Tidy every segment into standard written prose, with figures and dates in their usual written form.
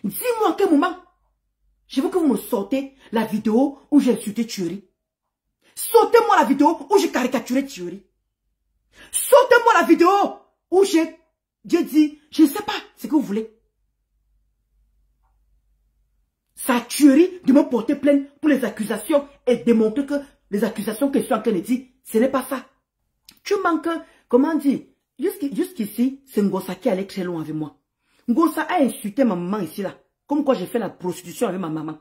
Dis-moi à quel moment. Je veux que vous me sortez la vidéo où j'ai insulté Thierry. Sortez-moi la vidéo où j'ai caricaturé Thierry. Sortez-moi la vidéo où j'ai dit, je ne sais pas ce que vous voulez. Ça Thierry de me porter plainte pour les accusations et démontrer que les accusations que je suis en train de dire, ce n'est pas ça. Tu manques, comment dire, jusqu'ici, c'est Ngosa qui allait très loin avec moi. Ngosa a insulté ma maman ici là. Comme quoi j'ai fait la prostitution avec ma maman.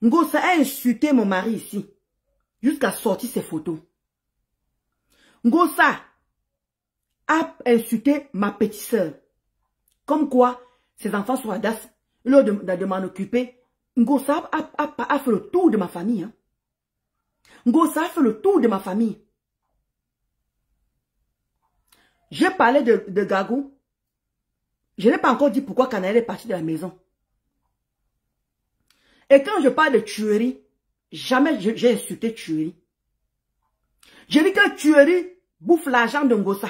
Ngosa a insulté mon mari ici. Jusqu'à sortir ses photos. Ngosa a insulté ma petite soeur. Comme quoi, ses enfants sont audaces. Lors de m'en occuper, Ngosa a fait le tour de ma famille. Hein. Ngosa a fait le tour de ma famille. J'ai parlé de Gagou. Je n'ai pas encore dit pourquoi Canaël est parti de la maison. Et quand je parle de tuerie, jamais j'ai insulté tuerie. Je dis que tuerie bouffe l'argent de Ngosa.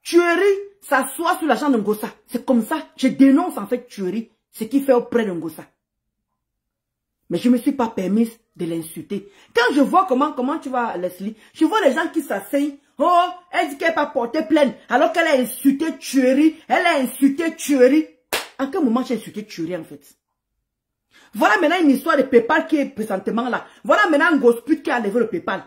Tuerie s'assoit sur l'argent de Ngosa. C'est comme ça, je dénonce en fait tuerie, ce qu'il fait auprès de Ngosa. Mais je ne me suis pas permise de l'insulter. Quand je vois comment tu vas, Leslie, je vois les gens qui s'asseyent. Oh, elle dit qu'elle n'a pas porté plainte, alors qu'elle a insulté tuerie. Elle a insulté tuerie. En quel moment j'ai insulté tuerie en fait? Voilà maintenant une histoire de PayPal qui est présentement là. Voilà maintenant un gosput qui a levé le PayPal.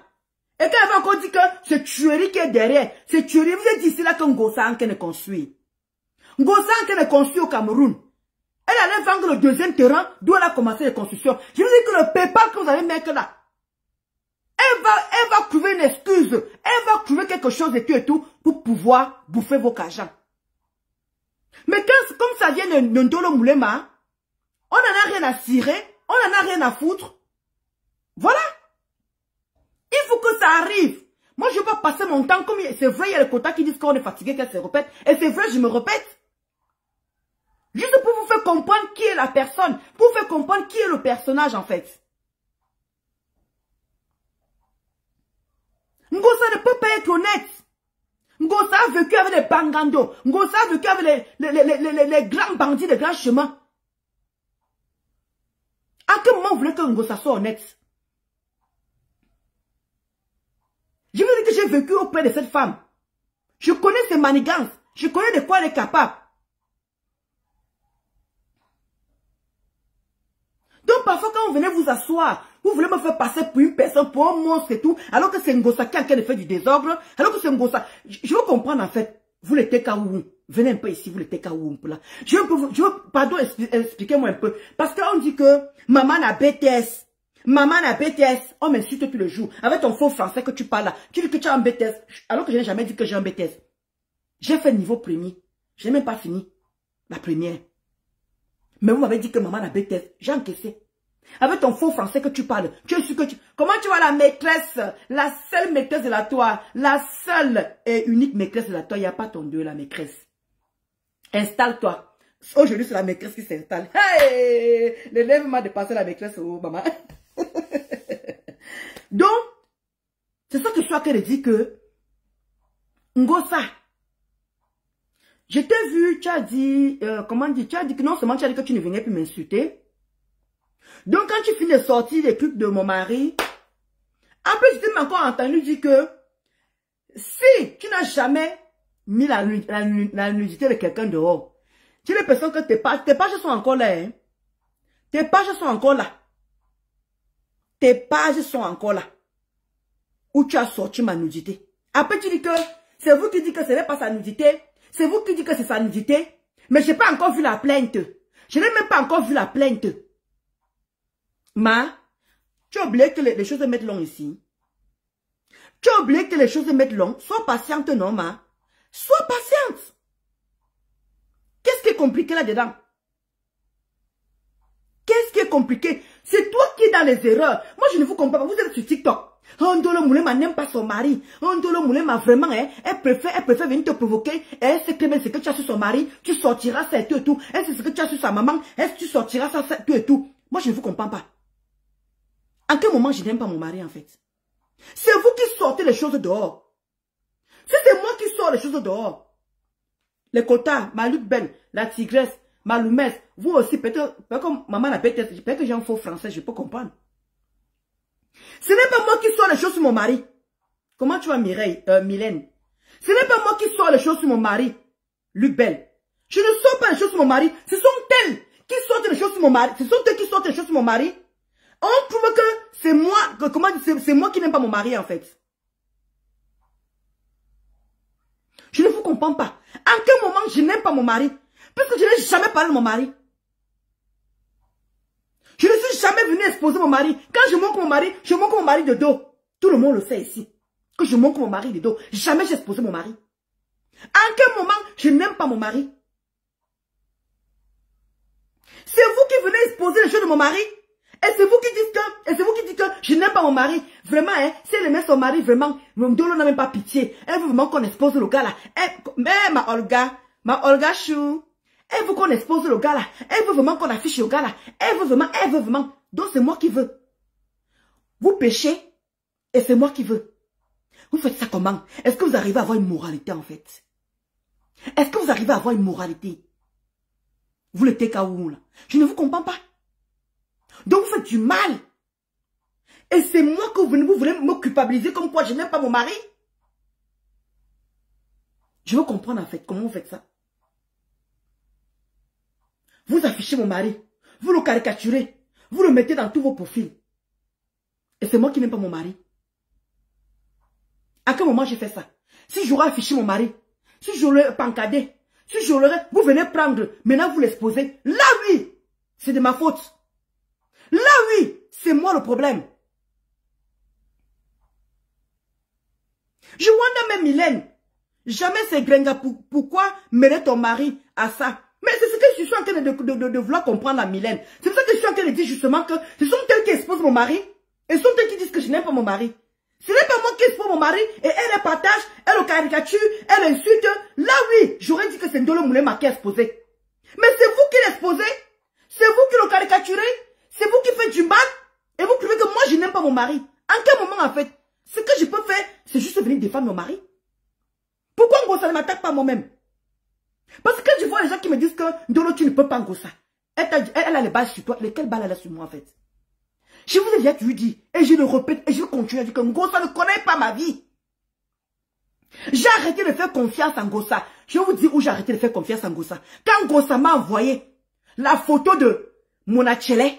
Et quand elle va encore dire que c'est tuerie qui est derrière. C'est tuerie. Vous êtes ici là que Ngosa Anke ne construit. Ngosa Anke ne construit au Cameroun. Elle allait vendre le deuxième terrain d'où elle a commencé les constructions. Je vous dis que le PayPal que vous allez mettre là, elle va trouver une excuse. Elle va trouver quelque chose et tout pour pouvoir bouffer vos argent. Mais quand, comme ça vient de Ndolo Moulema, on n'en a rien à cirer, on n'en a rien à foutre. Voilà. Il faut que ça arrive. Moi, je ne vais pas passer mon temps comme c'est vrai, il y a les quotas qui disent qu'on est fatigué, qu'elle se répète. Et c'est vrai, je me répète. Juste pour vous faire comprendre qui est la personne. Pour vous faire comprendre qui est le personnage en fait. Ngosa ne peut pas être honnête. Ngosa a vécu avec les bangandos. Ngosa a vécu avec les grands bandits, les grands chemins. À quel moment vous voulez que Ngosa soit honnête? Je veux dire que j'ai vécu auprès de cette femme. Je connais ses manigances. Je connais de quoi elle est capable. Donc parfois quand vous venez vous asseoir, vous voulez me faire passer pour une personne, pour un monstre et tout, alors que c'est Ngosa qui est en train de faire du désordre, alors que c'est Ngosa. Je veux comprendre en fait, vous les Tekaouou, venez un peu ici, vous les Tekaouou un peu là. Je veux pardon, expliquez-moi un peu. Parce qu'on dit que maman a BTS. Maman a BTS. On m'insulte tous les jours. Avec ton faux français que tu parles là, tu dis que tu as un BTS, alors que je n'ai jamais dit que j'ai un BTS. J'ai fait niveau premier. Je n'ai même pas fini la première. Mais vous m'avez dit que maman a BTS. J'ai encaissé. Avec ton faux français que tu parles. Tu es sûr que tu... Comment tu vois la maîtresse? La seule maîtresse de la toi. La seule et unique maîtresse de la toi. Il n'y a pas ton deux, la maîtresse. Installe-toi. Aujourd'hui, c'est la maîtresse qui s'installe. Hey! L'élève m'a dépassé la maîtresse. Oh, maman. Donc, c'est ça que je suis en train de dire que... Ngosa... Je t'ai vu, tu as dit, comment dire, tu as dit que non seulement tu as dit que tu ne venais plus m'insulter. Donc quand tu finis de sortir les trucs de mon mari, en plus tu m'as encore entendu dire que si tu n'as jamais mis la nudité de quelqu'un dehors, tu as l'impression que tes pages sont encore là. Hein? Tes pages sont encore là. Tes pages sont encore là. Où tu as sorti ma nudité. Après tu dis que c'est vous qui dites que ce n'est pas sa nudité. C'est vous qui dites que c'est sa nudité. Mais je n'ai pas encore vu la plainte. Je n'ai même pas encore vu la plainte. Ma, tu as oublié que les choses mettent long ici. Tu as oublié que les choses mettent long. Sois patiente, non, ma. Sois patiente. Qu'est-ce qui est compliqué là-dedans? Qu'est-ce qui est compliqué? C'est toi qui es dans les erreurs. Moi, je ne vous comprends pas. Vous êtes sur TikTok. Ndolo Moulema n'aime pas son mari. Ndolo Moulema vraiment, hein, elle préfère venir te provoquer. Elle sait très bien ce que tu as sur son mari. Tu sortiras ça et tout et tout. Elle sait ce que tu as sur sa maman. Est-ce que tu sortiras ça tout et tout. Moi, je ne vous comprends pas. En quel moment je n'aime pas mon mari en fait? C'est vous qui sortez les choses dehors. Si c'est moi qui sors les choses dehors. Les quotas, ma lutte belle, la tigresse, Maloumès, vous aussi, peut-être que maman n'a peut-être que j'ai un faux français, je peux comprendre. Ce n'est pas moi qui sors les choses sur mon mari. Comment tu vas, Mireille, Mylène? Ce n'est pas moi qui sors les choses sur mon mari, Luc Bell. Je ne sors pas les choses sur mon mari. Ce sont elles qui sortent les choses sur mon mari. Ce sont elles qui sortent les choses sur mon mari. On trouve que c'est moi, c'est moi qui n'aime pas mon mari, en fait. Je ne vous comprends pas. En quel moment je n'aime pas mon mari? Parce que je n'ai jamais parlé de mon mari. Je ne suis jamais venu exposer mon mari. Quand je montre mon mari, je montre mon mari de dos. Tout le monde le sait ici. Que je montre mon mari de dos. Jamais j'ai exposé mon mari. En quel moment je n'aime pas mon mari? C'est vous qui venez exposer les choses de mon mari. Et c'est vous qui dites que je n'aime pas mon mari. Vraiment, hein, si elle aimait son mari, vraiment, mon Dolo n'a même pas pitié. Elle veut vraiment qu'on expose le gars là. Mais ma Olga chou. Elle veut qu'on expose le gars là. Elle veut vraiment qu'on affiche le gars là. Elle veut vraiment. Donc c'est moi qui veux. Vous péchez et c'est moi qui veux. Vous faites ça comment? Est-ce que vous arrivez à avoir une moralité en fait? Est-ce que vous arrivez à avoir une moralité? Vous le TKO là. Je ne vous comprends pas. Donc vous faites du mal. Et c'est moi que vous voulez me culpabiliser comme quoi je n'aime pas mon mari. Je veux comprendre en fait comment vous faites ça. Vous affichez mon mari. Vous le caricaturez. Vous le mettez dans tous vos profils. Et c'est moi qui n'aime pas mon mari. À quel moment j'ai fait ça? Si j'aurais affiché mon mari, si je l'aurais pancadé, si je l'aurais, vous venez prendre, maintenant vous l'exposez. Là oui, c'est de ma faute. Là oui, c'est moi le problème. Je vois même Mylène. Jamais c'est Grenga. Pourquoi mêler ton mari à ça? Mais c'est ce que je suis en train de vouloir comprendre à Mylène. C'est pour ça que je suis en train de dire justement que ce sont elles qui exposent mon mari. Et ce sont elles qui disent que je n'aime pas mon mari. Ce n'est pas moi qui expose mon mari et elle le partage, elle le caricature, elle insulte. Là oui, j'aurais dit que c'est Ndolo Moulema qui a exposé. Mais c'est vous qui l'exposez. C'est vous qui le caricaturez. C'est vous qui faites du mal. Et vous trouvez que moi je n'aime pas mon mari. En quel moment en fait? Ce que je peux faire, c'est juste venir défendre mon mari. Pourquoi Ngossa ne m'attaque pas moi-même? Parce que je vois les gens qui me disent que Ndolo tu ne peux pas Ngossa. Elle a les balles sur toi. Lesquelles balles elle a sur moi en fait? Je vous ai déjà dit, et je le répète, et je continue à dire que Ngossa ne connaît pas ma vie. J'ai arrêté de faire confiance en Ngossa. Je vais vous dire où j'ai arrêté de faire confiance en Ngossa. Quand Ngossa m'a envoyé la photo de Monachele,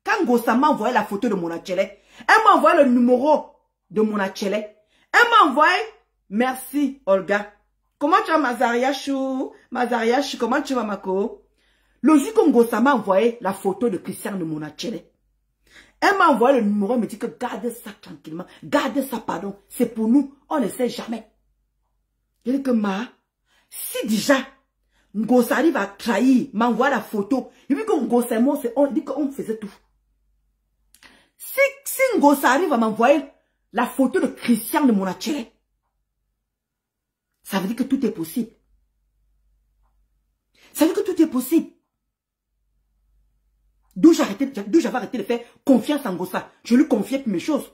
quand Ngossa m'a envoyé la photo de Monachele, elle m'a envoyé le numéro de Monachele. Elle m'a envoyé, merci Olga. Comment tu vas Mazariachou? Mazariachou, comment tu vas Mako? Le jour que Ngossa m'a envoyé la photo de Christian de Monachele, elle m'a envoyé le numéro, elle me dit que garde ça tranquillement, garde ça, pardon, c'est pour nous, on ne sait jamais. Je dis que si déjà, Ngossa arrive à trahir, m'envoie la photo, et puis que Ngossa et moi, on dit qu'on faisait tout. Si Ngossa arrive à m'envoyer la photo de Christian de Monachele, ça veut dire que tout est possible. Ça veut dire que tout est possible. D'où j'avais arrêté de faire confiance en Ngossa. Je lui confiais mes choses.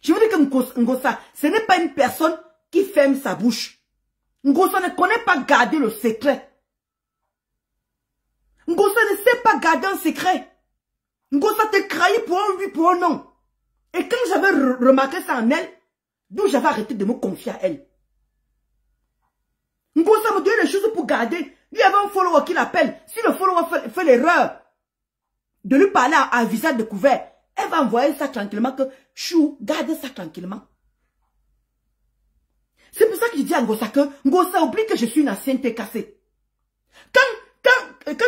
Je veux dire que Ngossa, ce n'est pas une personne qui ferme sa bouche. Ngossa ne connaît pas garder le secret. Ngossa ne sait pas garder un secret. Ngossa te trahit pour un oui, pour un non. Et quand j'avais remarqué ça en elle, d'où j'avais arrêté de me confier à elle. Ngossa me donne les choses pour garder. Il y avait un follower qui l'appelle. Si le follower fait l'erreur de lui parler à visage découvert, elle va envoyer ça tranquillement que chou, garde ça tranquillement. C'est pour ça que je dis à Ngossa que Ngossa oublie que je suis une ancienneté cassée. Quand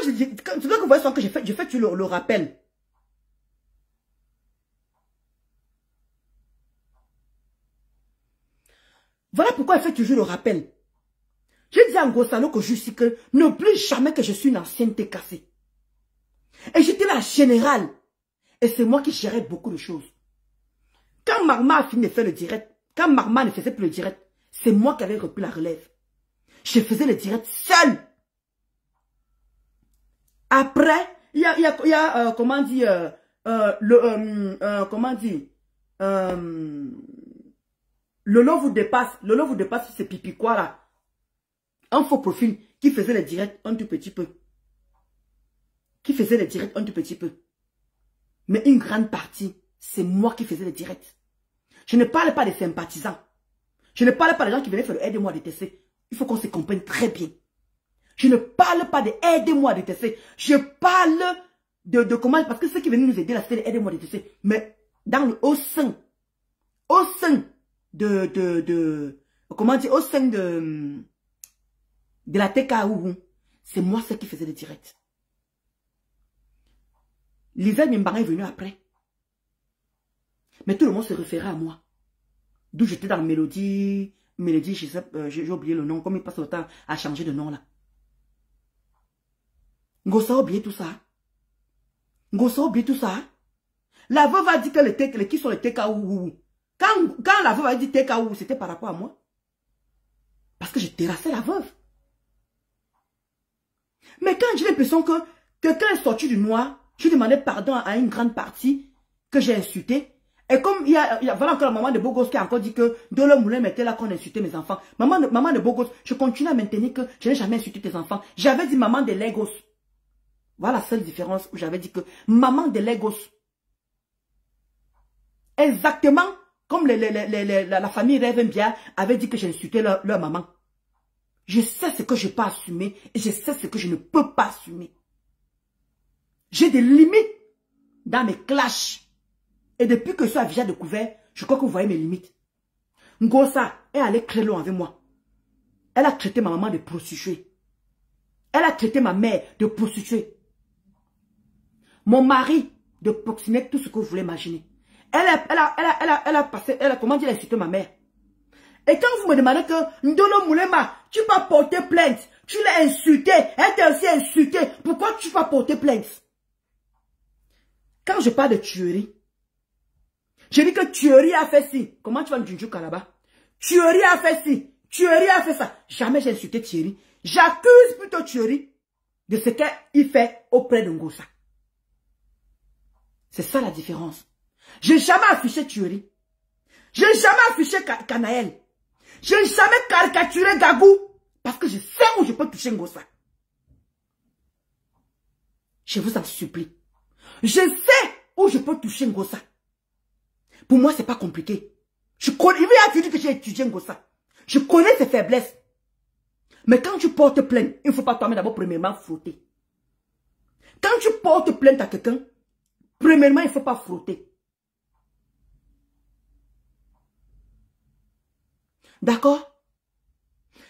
je dis, quand vous voyez ce que je fais, tu le rappelles. Voilà pourquoi elle fait toujours le rappel. Je dis à Ngossa que je suis que n'oublie jamais que je suis une ancienneté cassée. Et j'étais la générale. Et c'est moi qui gérais beaucoup de choses. Quand Marma a fini de faire le direct, quand Marma ne faisait plus le direct, c'est moi qui avais repris la relève. Je faisais le direct seul. Après, il y a comment dire, le lot vous dépasse, c'est pipi quoi là. Un faux profil qui faisait le direct un tout petit peu. qui faisait les directs un tout petit peu. Mais une grande partie, c'est moi qui faisais les directs. Je ne parle pas des sympathisants. Je ne parle pas des gens qui venaient faire le aide-moi à détester. Il faut qu'on se comprenne très bien. Je ne parle pas de aide-moi à détester. Je parle de comment... Parce que ceux qui venaient nous aider là, c'était aide-moi à détester. Mais au sein comment dire, au sein de la TKU, c'est moi celle qui faisait les directs. Lisette Mimbara est venue après. Mais tout le monde se référait à moi. D'où j'étais dans Mélodie, j'ai oublié le nom, comme il passe le temps à changer de nom là. Ngosa a oublié tout ça. Ngosa a oublié tout ça. La veuve a dit que qui sont les TKU. Quand la veuve a dit TKU, c'était par rapport à moi. Parce que je terrassais la veuve. Mais quand j'ai l'impression que quelqu'un est sorti du noir, je demandais pardon à une grande partie que j'ai insulté. Et comme il y a voilà encore la maman de Bogos qui a encore dit que de le moulin mettait là qu'on insultait mes enfants. Maman de Bogos, je continue à maintenir que je n'ai jamais insulté tes enfants. J'avais dit maman de Lagos. Voilà la seule différence où j'avais dit que maman de Lagos. Exactement comme la famille Revenbia avait dit que j'insultais leur maman. Je sais ce que je peux assumer et je sais ce que je ne peux pas assumer. J'ai des limites dans mes clashs. Et depuis que ça a découvert, je crois que vous voyez mes limites. Ngosa est allée très loin avec moi. Elle a traité ma maman de prostituée. Elle a traité ma mère de prostituée. Mon mari de proxénète, tout ce que vous voulez imaginer. Elle a comment dire, elle a insulté ma mère. Et quand vous me demandez que Ndolo Moulema, tu vas porter plainte, tu l'as insulté, elle t'a aussi insulté, pourquoi tu vas porter plainte? Quand je parle de tuerie, je dis que tuerie a fait ci. Comment tu vas me juger là-bas? Tuerie a fait ci. Tuerie a fait ça. Jamais j'ai insulté Thierry. J'accuse plutôt Thierry de ce qu'il fait auprès de Ngosa. C'est ça la différence. J'ai jamais affiché Thierry. J'ai jamais affiché Kanaël. J'ai jamais caricaturé Gagou. Parce que je sais où je peux toucher Ngosa. Je vous en supplie. Je sais où je peux toucher Ngosa. Pour moi, ce n'est pas compliqué. Il veut dire que j'ai étudié Ngosa. Je connais ses faiblesses. Mais quand tu portes plainte, il ne faut pas toi-même d'abord premièrement frotter. Quand tu portes plainte à quelqu'un, premièrement, il ne faut pas frotter. D'accord?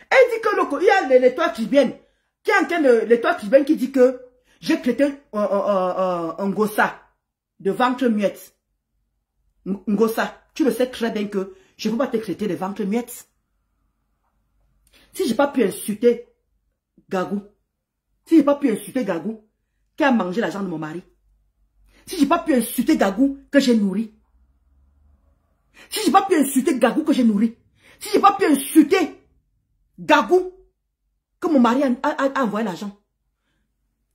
Elle dit que il y a les toits tribiennes. Qui est en train de les toits tribiennes qui dit que j'ai traité un Ngosa de ventre muette. Ngosa, tu le sais très bien que je ne peux pas te traiter de ventre muette. Si je n'ai pas pu insulter Gagou, qui a mangé l'argent de mon mari, si je n'ai pas pu insulter Gagou que j'ai nourri, si je n'ai pas pu insulter Gagou que j'ai nourri, si je n'ai pas pu insulter Gagou que mon mari a envoyé l'argent,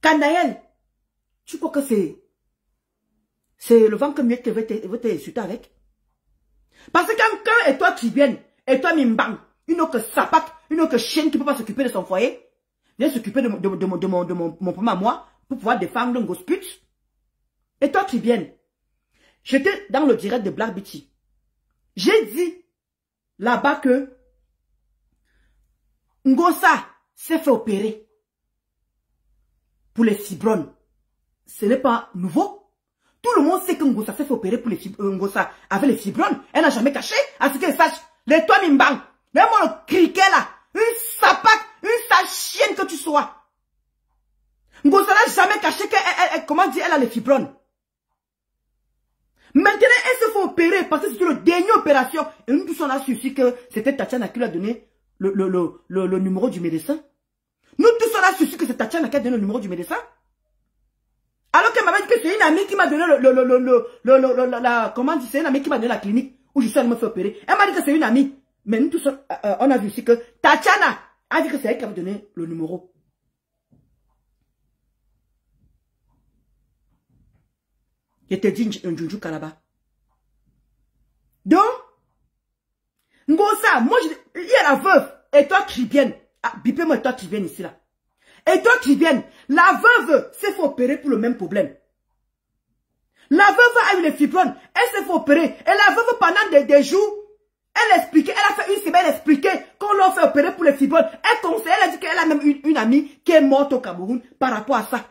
Kanaël, tu crois que c'est le ventre muet que veut t'insulter avec? Parce que quand et toi Tribienne, et toi Mimbang, une autre sapac, une autre chienne qui ne peut pas s'occuper de son foyer, vient s'occuper de mon premier à moi, pour pouvoir défendre un gosse pute. Et toi Tribienne, j'étais dans le direct de Black Bitchy. J'ai dit là-bas que Ngosa s'est fait opérer pour les fibromes. Ce n'est pas nouveau. Tout le monde sait que Ngosa s'est fait opérer pour les fibromes. Ngosa avec les fibromes. Elle n'a jamais caché. À ce qu'elle sache. Les toi Mimbang. Même-moi le criquet là. Une sapac. Une sale chienne que tu sois. Ngosa n'a jamais caché qu'elle, comment dire, elle a les fibromes. Maintenant, elle se fait opérer parce que c'était la dernière opération. Et nous tous on a su que c'était Tatiana qui lui a donné le numéro du médecin. Nous tous on a su que c'est Tatiana qui a donné le numéro du médecin. Alors qu'elle m'a dit que c'est une amie qui m'a donné comment dire, c'est une amie qui m'a donné la clinique où je suis allée me faire opérer. Elle m'a dit que c'est une amie. Mais nous tous, on a vu aussi que Tatiana a dit que c'est elle qui avait donné le numéro. Je te dis Njunju Kalaba. Donc, Ngosa, moi, il y a la veuve, et toi Tribienne. Ah, bipez-moi toi Tribienne ici là. Et toi qui viens, la veuve s'est fait opérer pour le même problème. La veuve a eu les fibromes, elle s'est fait opérer. Et la veuve, pendant des jours, elle expliquait, elle a fait une semaine, elle expliquait qu'on l'a fait opérer pour les fibromes. Elle conseillait, elle a dit qu'elle a même une amie qui est morte au Cameroun par rapport à ça.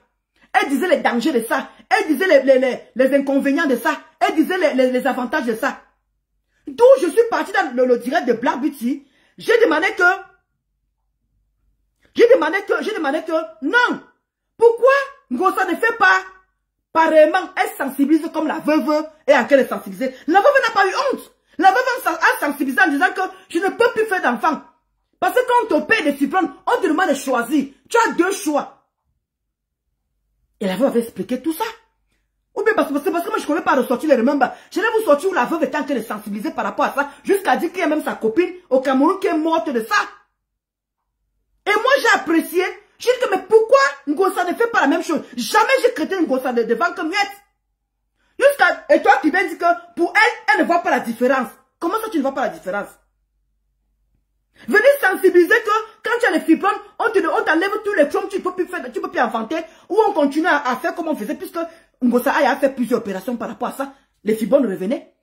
Elle disait les dangers de ça. Elle disait les inconvénients de ça. Elle disait les avantages de ça. D'où je suis parti dans le direct de Black Beauty. J'ai demandé que, non. Pourquoi Ngosa ne fait pas pareillement, elle sensibilise comme la veuve et en quelle est sensibilisée. La veuve n'a pas eu honte. La veuve a sensibilisé en disant que je ne peux plus faire d'enfant. Parce que quand on te paye des fibromes, on te demande de choisir. Tu as deux choix. Et la veuve avait expliqué tout ça. Ou bien parce que moi je ne connais pas ressortir les remembers. Je vais vous sortir où la veuve était en train de sensibiliser par rapport à ça. Jusqu'à dire qu'il y a même sa copine au Cameroun qui est morte de ça. Et moi j'ai apprécié. Je dis que mais pourquoi Ngosa ne fait pas la même chose? Jamais j'ai traité Ngosa devant comme muette. Et toi qui viens dire que pour elle, elle ne voit pas la différence. Comment ça tu ne vois pas la différence? Venez sensibiliser que quand tu as les fibromes, on t'enlève tous les trompes, tu ne peux plus faire, tu peux plus inventer, ou on continue à faire comme on faisait, puisque Ngosa a fait plusieurs opérations par rapport à ça. Les fibromes revenaient,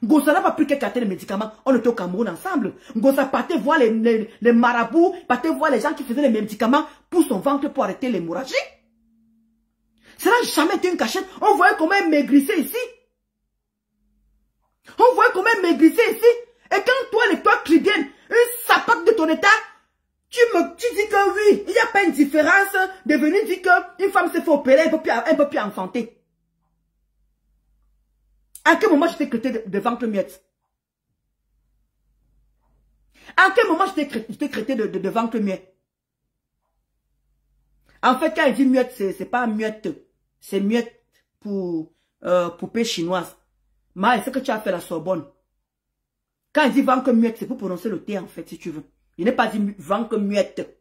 Ngosa n'a pas pris qu'à les médicaments. On était au Cameroun ensemble. Ngosa partait voir les marabouts, partait voir les gens qui faisaient les médicaments pour son ventre pour arrêter l'hémorragie. Ça n'a jamais été une cachette. On voyait comment elle maigrissait ici. Et quand toi, les toi clibiennes, une sapate de ton état, tu dis que oui, il n'y a pas une différence de venir dire qu'une femme s'est fait opérer, elle ne peut plus enfanter. À quel moment je t'ai traité de ventre muette? À quel moment je t'ai traité de ventre muette? En fait, quand il dit muette, c'est pas muette. C'est muette pour poupée chinoise. Mais c'est que tu as fait la Sorbonne. Quand il dit ventre muette, c'est pour prononcer le T en fait, si tu veux. Il n'est pas dit ventre muette.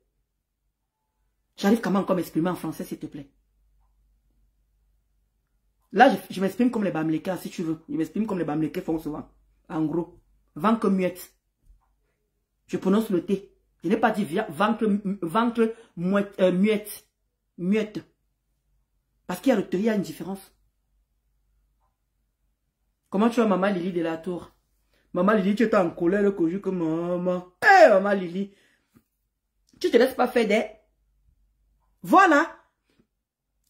J'arrive comment encore m'exprimer en français, s'il te plaît. Là, je m'exprime comme les Bamlékés, si tu veux. Je m'exprime comme les Bamlékés font souvent. En gros, ventre muette. Je prononce le T. Je n'ai pas dit ventre muette. Muette. Parce qu'il y a une différence. Comment tu vois maman Lily de la Tour? Maman Lily, tu es en colère que comme maman. Eh, maman Lily. Tu te laisses pas faire des... Voilà.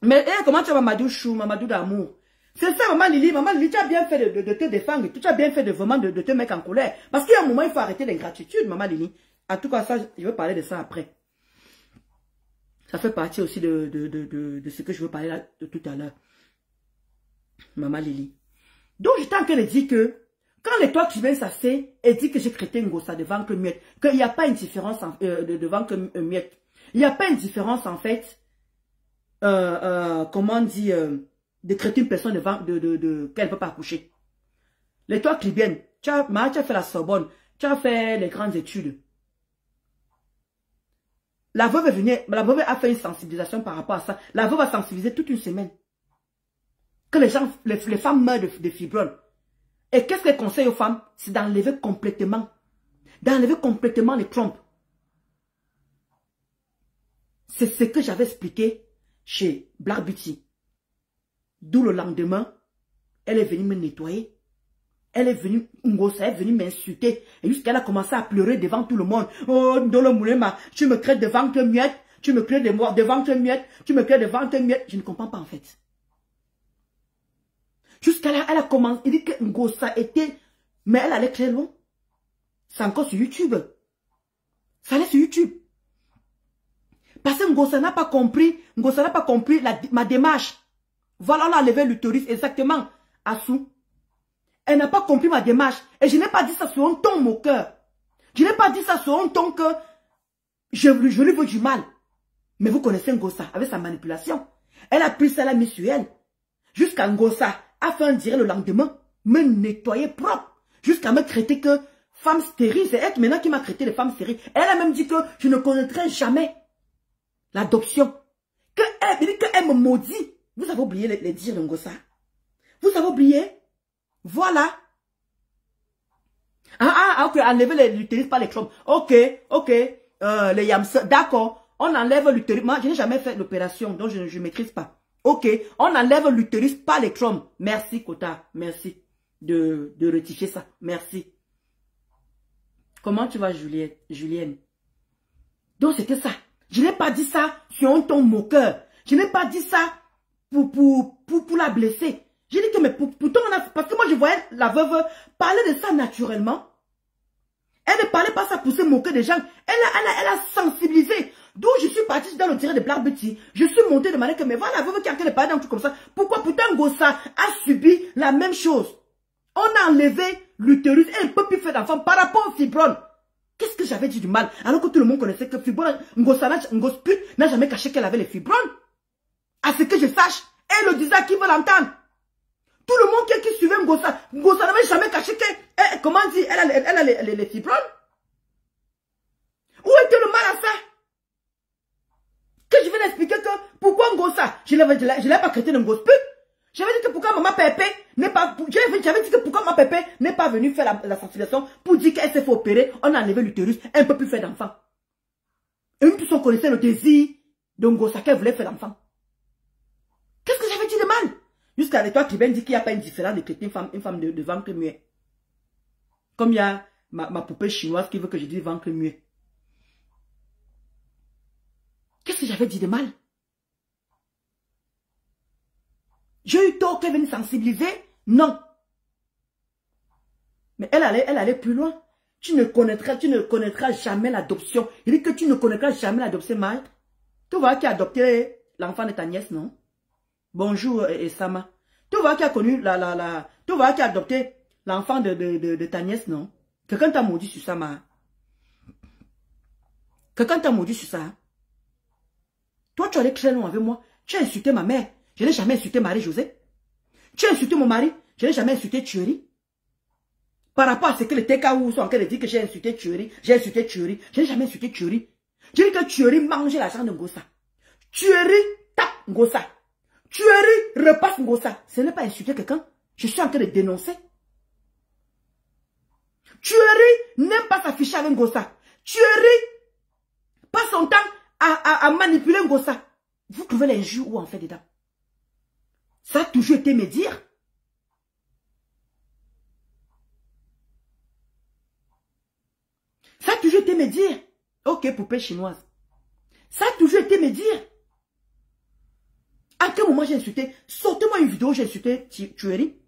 Mais comment tu vois Mamadou Chou, Mamadou d'amour? C'est ça, maman Lily, tu as bien fait de te défendre. Tu as bien fait vraiment de te mettre en colère. Parce qu'il y a un moment, il faut arrêter l'ingratitude, maman Lily. En tout cas, ça, je vais parler de ça après. Ça fait partie aussi de ce que je veux parler là, de tout à l'heure. Maman Lily. Donc, j'étais en train de dire que, quand les toi qui viens s'asseoir et dit que j'ai traité Ngosa de ventre muette, qu'il n'y a pas une différence de ventre muette. Il n'y a pas une différence, en fait, comment on dit, de traiter une personne qu'elle ne peut pas accoucher. Les toi qui viennent, tu as fait la Sorbonne, tu as fait les grandes études. La veuve a fait une sensibilisation par rapport à ça. La veuve a sensibilisé toute une semaine. Que les femmes meurent de fibromes. Et qu'est-ce qu'elle conseille aux femmes? C'est d'enlever complètement les trompes. C'est ce que j'avais expliqué chez Black Beauty. D'où le lendemain, elle est venue me nettoyer. Elle est venue, Ngosa est venue m'insulter. Et jusqu'elle a commencé à pleurer devant tout le monde. Oh, dans le moulema, tu me crées de ventre muette, tu me crées de ventre muette, tu me crées de ventre muette. Je ne comprends pas en fait. Jusqu'à là, elle a commencé, il dit que Ngosa était, mais elle allait très loin. C'est encore sur YouTube. Ça allait sur YouTube. Parce que Ngosa n'a pas compris, ma démarche. Voilà, on a levé l'utérus exactement à sous. Elle n'a pas compris ma démarche. Et je n'ai pas dit ça sur un ton moqueur. Je n'ai pas dit ça sur un ton que je lui veux du mal. Mais vous connaissez Ngosa avec sa manipulation. Elle a pris ça, elle a mis sur elle. Jusqu'à Ngosa a fait un direct le lendemain, me nettoyer propre. Jusqu'à me traiter que femme stérile. C'est elle maintenant qui m'a traité de femme stérile. Elle a même dit que je ne connaîtrai jamais l'adoption. Elle me maudit. Vous avez oublié les dires de Ngosa. Vous avez oublié. Voilà. Ok, enlever l'utérus par les trompes. Ok, les yams, d'accord. on enlève l'utérus. Moi, je n'ai jamais fait l'opération, donc je ne maîtrise pas. Ok, on enlève l'utérus par les trompes. Merci, Kota. Merci de rectifier ça. Merci. Comment tu vas, Julienne? Donc, c'était ça. Je n'ai pas dit ça sur un ton moqueur. Je n'ai pas dit ça pour la blesser. J'ai dit que, mais pourtant, parce que moi, je voyais la veuve parler de ça naturellement. Elle ne parlait pas ça pour se moquer des gens. Elle a sensibilisé. D'où je suis partie dans le tiré de Black Beauty. Je suis montée de manière que, mais voilà, la veuve qui a en train de parler d'un truc comme ça. Pourquoi? Pourtant, Ngossa a subi la même chose. On a enlevé l'utérus et elle ne peut plus faire d'enfant par rapport au fibrone. Qu'est-ce que j'avais dit du mal? Alors que tout le monde connaissait que fibrone, Ngossa n'a jamais caché qu'elle avait les fibrones. À ce que je sache, elle le disait à qui veut l'entendre. Tout le monde qui suivait Ngossa n'avait jamais caché qu'elle, comment dire, elle a les fibrones. Où était le mal à ça? Que je vais l'expliquer que pourquoi Ngossa, je ne l'ai pas traité de Ngossa. J'avais dit que pourquoi maman Pépé n'est pas, j'avais dit que pourquoi maman Pépé n'est pas venue faire la sensibilisation pour dire qu'elle s'est fait opérer, on a enlevé l'utérus, elle ne peut plus faire d'enfant. Et une personne connaissait le désir de Ngossa qu'elle voulait faire d'enfant. Qu'est-ce que j'avais dit de mal? Jusqu'à l'étoile qui vient dire qu'il n'y a pas une différence de traiter une femme de ventre muet. Comme il y a ma poupée chinoise qui veut que je dise ventre muet. Qu'est-ce que j'avais dit de mal? J'ai eu tort qu'elle vienne sensibiliser? Non. Mais elle allait plus loin. Tu ne connaîtras jamais l'adoption. Il dit que tu ne connaîtras jamais l'adoption, Mike. Tu vois qui a adopté l'enfant de ta nièce, non? Bonjour, Esama. Tu vois qui a connu tu vois qui a adopté l'enfant de ta nièce, non? Quelqu'un t'a maudit sur ça, ma. Quelqu'un t'a maudit sur ça. Toi, tu allais très loin avec moi. Tu as insulté ma mère. Je n'ai jamais insulté Marie-Josée. Tu as insulté mon mari. Je n'ai jamais insulté Thuerie. Par rapport à ce que les TKO sont en train de dire que j'ai insulté Thuerie. J'ai insulté Thuerie. Je n'ai jamais insulté Thuerie. Je dis que Thuerie mangeait l'argent de Ngossa. Thuerie tape Ngossa. Thuerie repasse Ngossa. Ce n'est pas insulter quelqu'un. Je suis en train de dénoncer. Thuerie n'aime pas s'afficher avec Ngossa. Thuerie passe son temps à manipuler Ngossa. Vous trouvez l'injure où on fait dedans? Ça a toujours été me dire. Ça a toujours été me dire. Ok, poupée chinoise. Ça a toujours été me dire. À quel moment j'ai insulté? Sortez-moi une vidéo où j'ai insulté Thuerie.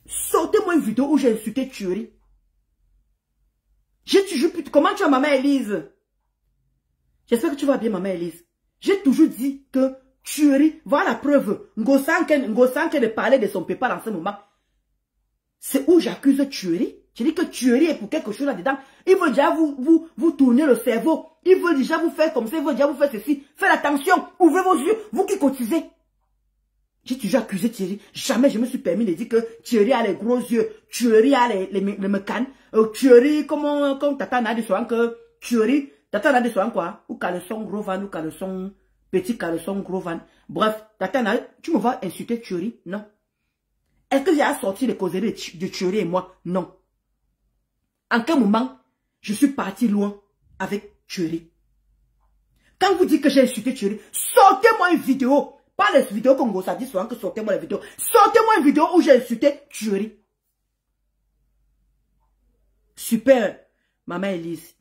Sortez-moi une vidéo où j'ai insulté Thuerie. J'ai toujours pu... Comment tu vas, maman Elise? J'espère que tu vas bien, maman Elise. J'ai toujours dit que Thuerie, voilà la preuve. Ngossa qui de parler de son papa dans ce moment. C'est où j'accuse Thuerie. Je dis que Thuerie est pour quelque chose là-dedans. Il veut déjà vous tourner le cerveau. Il veut déjà vous faire comme ça. Il veut déjà vous faire ceci. Faites attention. Ouvrez vos yeux. Vous qui cotisez. J'ai toujours accusé Thierry. Jamais je me suis permis de dire que Thierry a les gros yeux. Thierry a les mécanes. Thierry, comme Tata n'a dit souvent que Thierry, Tata n'a dit souvent quoi? Ou caleçon gros van, ou caleçon petit caleçon gros van. Bref, Tata n'a, tu me vas insulter Thierry? Non. Est-ce que j'ai sorti les causeries de Thierry et moi? Non. En quel moment je suis parti loin avec Thierry? Quand vous dites que j'ai insulté Thierry, sortez-moi une vidéo. Pas les vidéos comme Ngossa dit souvent que sortez-moi les vidéos. Sortez-moi une vidéo où j'ai insulté Thierry. Super, maman Elise.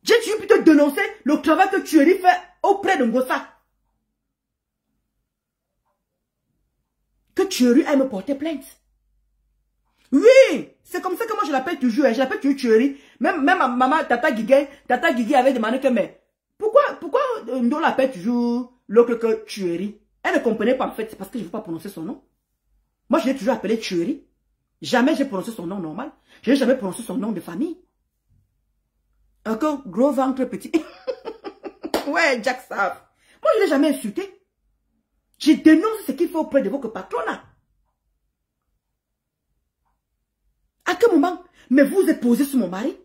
J'ai toujours plutôt dénoncé le travail que Thierry fait auprès de Ngossa. Que Thierry aime me porter plainte. Oui, c'est comme ça que moi je l'appelle toujours. Je l'appelle toujours Thierry. Même ma maman, Tata Guigui avait demandé que, mais pourquoi on l'appelle toujours l'autre que Thierry? Elle ne comprenait pas en fait, c'est parce que je ne veux pas prononcer son nom. Moi je l'ai toujours appelé Thierry. Jamais j'ai prononcé son nom normal. Je n'ai jamais prononcé son nom de famille. Encore gros ventre petit. Ouais, Jack Sav. Moi je ne l'ai jamais insulté. Je dénonce ce qu'il fait auprès de votre patronat. À quel moment? Mais vous êtes posé sur mon mari.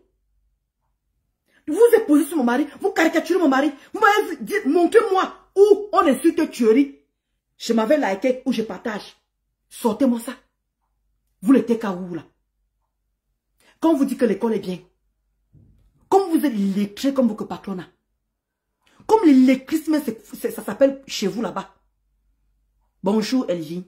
Vous êtes posé sur mon mari. Vous caricaturez mon mari. Vous m'avez dit, montrez-moi où on insulte Thierry. Je m'avais liké ou je partage. Sortez-moi ça. Vous le TKO là. Quand on vous dit que l'école est bien. Comme vous êtes lettré comme votre patronat. Comme l'électrisme, ça s'appelle chez vous là-bas. Bonjour, LJ.